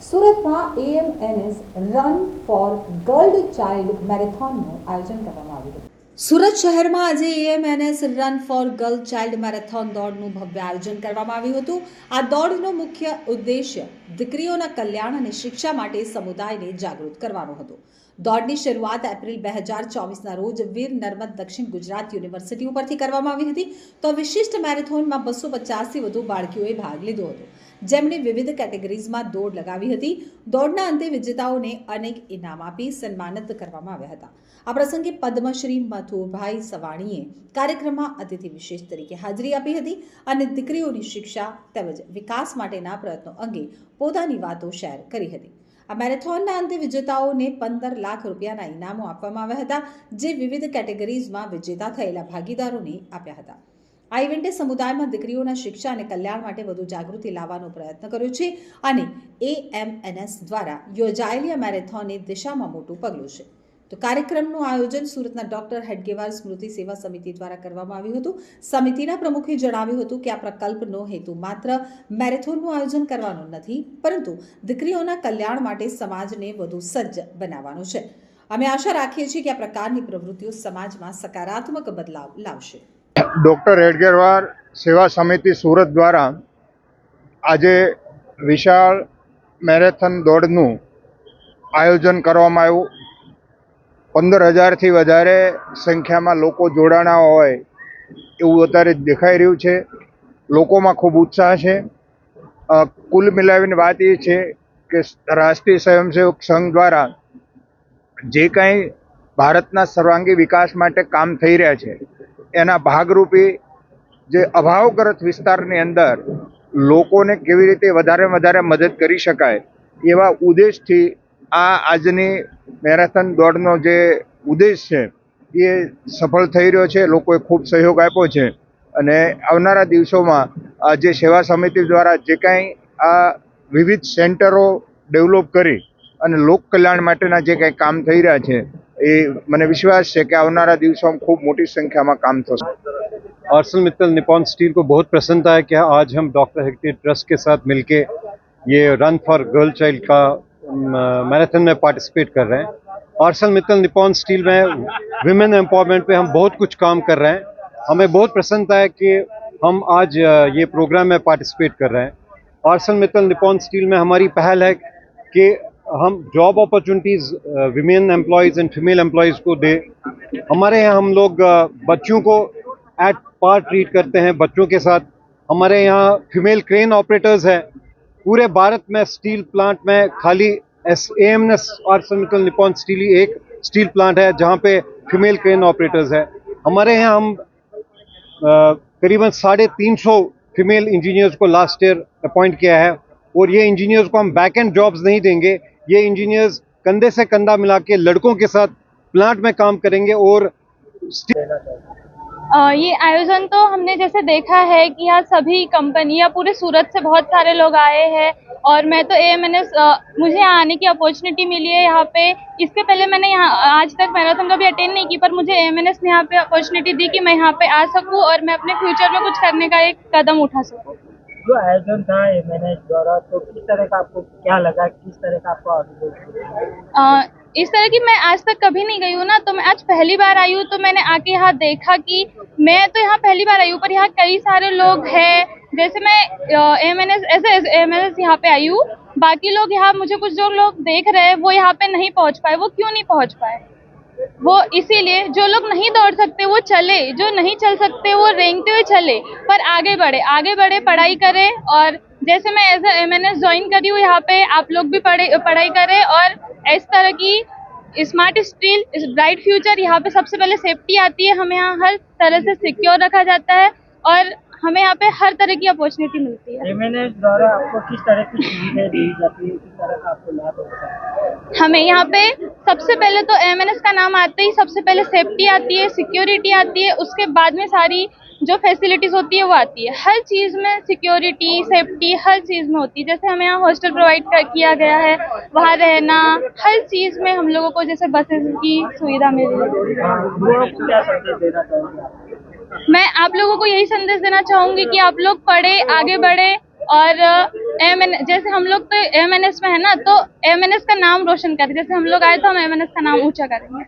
સુરતમાં AMNS run for girl child મેરેથોનનું આયોજન કરવામાં આવ્યું હતું. સુરત શહેરમાં આજે AMNS run for girl child marathon દોડનું ભવ્ય આયોજન કરવામાં આવ્યું હતું. આ દોડનો મુખ્ય ઉદ્દેશ્ય દીકરીઓના કલ્યાણ અને શિક્ષા માટે સમુદાયને જાગૃત કરવાનો હતો. દોડની શરૂઆત એપ્રિલ 2024ના રોજ વીર નર્મદ દક્ષિણ ગુજરાત યુનિવર્સિટી ઉપરથી કરવામાં આવી હતી. તો વિશિષ્ટ મેરેથોનમાં 250થી વધુ બાળકીઓએ ભાગ લીધો હતો, જેમણે વિવિધ કેટેગરીઝમાં દોડ લગાવી હતી. દોડના અંતે વિજેતાઓને અનેક ઇનામ આપી સન્માનિત કરવામાં આવ્યા હતા. આ પ્રસંગે પદ્મશ્રી મથુરભાઈ સવાણીએ કાર્યક્રમમાં અતિથિ વિશેષ તરીકે હાજરી આપી હતી અને દીકરીઓની શિક્ષા તેમજ વિકાસ માટેના પ્રયત્નો અંગે પોતાની વાતો શેર કરી હતી. આ મેરેથોનના અંતે વિજેતાઓને 15 લાખ રૂપિયાના ઇનામો આપવામાં આવ્યા હતા, જે વિવિધ કેટેગરીઝમાં વિજેતા થયેલા ભાગીદારોને આપ્યા હતા. આ ઇવેન્ટે સમુદાયમાં દીકરીઓના શિક્ષા અને કલ્યાણ માટે વધુ જાગૃતિ લાવવાનો પ્રયત્ન કર્યો છે અને એએમએનએસ દ્વારા યોજાયેલી આ મેરેથોનની દિશામાં મોટું પગલું છે. તો કાર્યક્રમનું આયોજન સુરતના ડોક્ટર હેડગેવાર સ્મૃતિ સેવા સમિતિ દ્વારા કરવામાં આવ્યું હતું. સમિતિના પ્રમુખે જણાવ્યું હતું કે આ પ્રકલ્પનો હેતુ માત્ર મેરેથોનનું આયોજન કરવાનો નથી, પરંતુ દીકરીઓના કલ્યાણ માટે સમાજને વધુ સજ્જ બનાવવાનો છે. અમે આશા રાખીએ છીએ કે આ પ્રકારની પ્રવૃત્તિઓ સમાજમાં સકારાત્મક બદલાવ લાવશે. ડૉક્ટર હેડગેવાર સેવા સમિતિ સુરત દ્વારા આજે વિશાળ મેરેથોન દોડનું આયોજન કરવામાં આવ્યું. 15,000થી વધારે સંખ્યામાં લોકો જોડાણા હોય એવું અત્યારે દેખાઈ રહ્યું છે. લોકોમાં ખૂબ ઉત્સાહ છે. કુલ મિલાવીને વાત એ છે કે રાષ્ટ્રીય સ્વયંસેવક સંઘ દ્વારા જે કાંઈ ભારતના સર્વાંગી વિકાસ માટે કામ થઈ રહ્યા છે, એના ભાગરૂપે જે અભાવગ્રસ્ત વિસ્તારની અંદર લોકોને કેવી રીતે વધારે મદદ કરી શકાય એવા ઉદ્દેશથી આ આજની મેરેથોન દોડનો જે ઉદ્દેશ છે એ સફળ થઈ રહ્યો છે. લોકોએ ખૂબ સહયોગ આપ્યો છે અને આવનારા દિવસોમાં જે સેવા સમિતિ દ્વારા જે કાંઈ આ વિવિધ સેન્ટરો ડેવલપ કરી અને લોક કલ્યાણ માટેના જે કાંઈ કામ થઈ રહ્યા છે એ મને વિશ્વાસ है कि આવનારા દિવસોમાં खूब मोटी संख्या में काम થશે. ArcelorMittal निपॉन स्टील को बहुत प्रसन्नता है कि आज हम डॉक्टर हेगड़े ट्रस्ट के साथ मिलके ये रन फॉर गर्ल चाइल्ड का मैराथन में पार्टिसिपेट कर रहे हैं. ArcelorMittal निपॉन स्टील में विमेन एम्पावरमेंट पे हम बहुत कुछ काम कर रहे हैं. हमें बहुत प्रसन्नता है कि हम आज ये प्रोग्राम में पार्टिसिपेट कर रहे हैं. ArcelorMittal निपॉन स्टील में हमारी पहल है कि हम job opportunities women employees and female employees को दे. हमारे यहाँ हम लोग बच्चों को एट पार ट्रीट करते हैं. बच्चों के साथ हमारे यहाँ फीमेल क्रेन ऑपरेटर्स हैं. पूरे भारत में स्टील प्लांट में खाली एएमएनएस ArcelorMittal निपॉन स्टील ही एक स्टील प्लांट है जहाँ पे फीमेल क्रेन ऑपरेटर्स है. हमारे यहाँ हम करीबन 350 फीमेल इंजीनियर्स को लास्ट ईयर अपॉइंट किया है और ये इंजीनियर्स को हम बैक एंड जॉब्स नहीं देंगे. ये इंजीनियर्स कंधे से कंधा मिला के लड़कों के साथ प्लांट में काम करेंगे. और ये आयोजन तो हमने जैसे देखा है कि यहाँ सभी कंपनियाँ पूरे सूरत से बहुत सारे लोग आए हैं और मैं तो एएमएनएस मुझे यहाँ आने की अपॉर्चुनिटी मिली है यहाँ पे. इसके पहले मैंने यहाँ आज तक मैराथन कभी अटेंड नहीं की, पर मुझे एएमएनएस ने यहाँ पे अपॉर्चुनिटी दी कि मैं यहाँ पे आ सकूँ और मैं अपने फ्यूचर में कुछ करने का एक कदम उठा सकूँ. जो आयोजन था एएमएनएस द्वारा, तो किस तरह का आपको क्या लगा, किस तरह का आपको अनुभव? इस तरह की मैं आज तक कभी नहीं गई हूँ ना, तो मैं आज पहली बार आई हूँ. तो मैंने आके यहाँ देखा कि मैं तो यहाँ पहली बार आई हूँ, पर यहाँ कई सारे लोग हैं. जैसे मैं एएमएनएस यहाँ पे आई हूँ, बाकी लोग यहाँ मुझे कुछ जो लोग देख रहे हैं वो यहाँ पे नहीं पहुँच पाए. वो क्यों नहीं पहुँच पाए? वो इसीलिए जो लोग नहीं दौड़ सकते वो चले, जो नहीं चल सकते वो रेंगते हुए चले, पर आगे बढ़े, पढ़ाई करें. और जैसे मैं एज एएमएनएस ज्वाइन करी हूँ यहाँ पे, आप लोग भी पढ़ाई करें और इस तरह की स्मार्ट स्टील ब्राइट फ्यूचर. यहाँ पे सबसे पहले सेफ्टी आती है, हमें यहाँ हर तरह से सिक्योर रखा जाता है और हमें यहाँ पे हर तरह की अपॉर्चुनिटी मिलती है. एएमएनएस द्वारा आपको किस तरह की सुविधाएं दी जाती है, किस तरह का आपको लाभ होता है? हमें यहाँ पे सबसे पहले तो एएमएनएस का नाम आते ही सबसे पहले सेफ्टी आती है, सिक्योरिटी आती है, उसके बाद में सारी जो फैसिलिटीज होती है वो आती है. हर चीज़ में सिक्योरिटी सेफ्टी हर चीज़ में होती है. जैसे हमें यहाँ हॉस्टल प्रोवाइड किया गया है, वहाँ रहना, हर चीज़ में हम लोगों को जैसे बसेस की सुविधा मिल रही है. क्या संदेश देना चाहोगे? मैं आप लोगों को यही संदेश देना चाहूँगी कि आप लोग पढ़े, आगे बढ़े और जैसे हम लोग तो एमएनएस में है ना, तो एमएनएस का नाम रोशन करें। जैसे हम लोग आए तो हम एमएनएस का नाम ऊंचा करेंगे।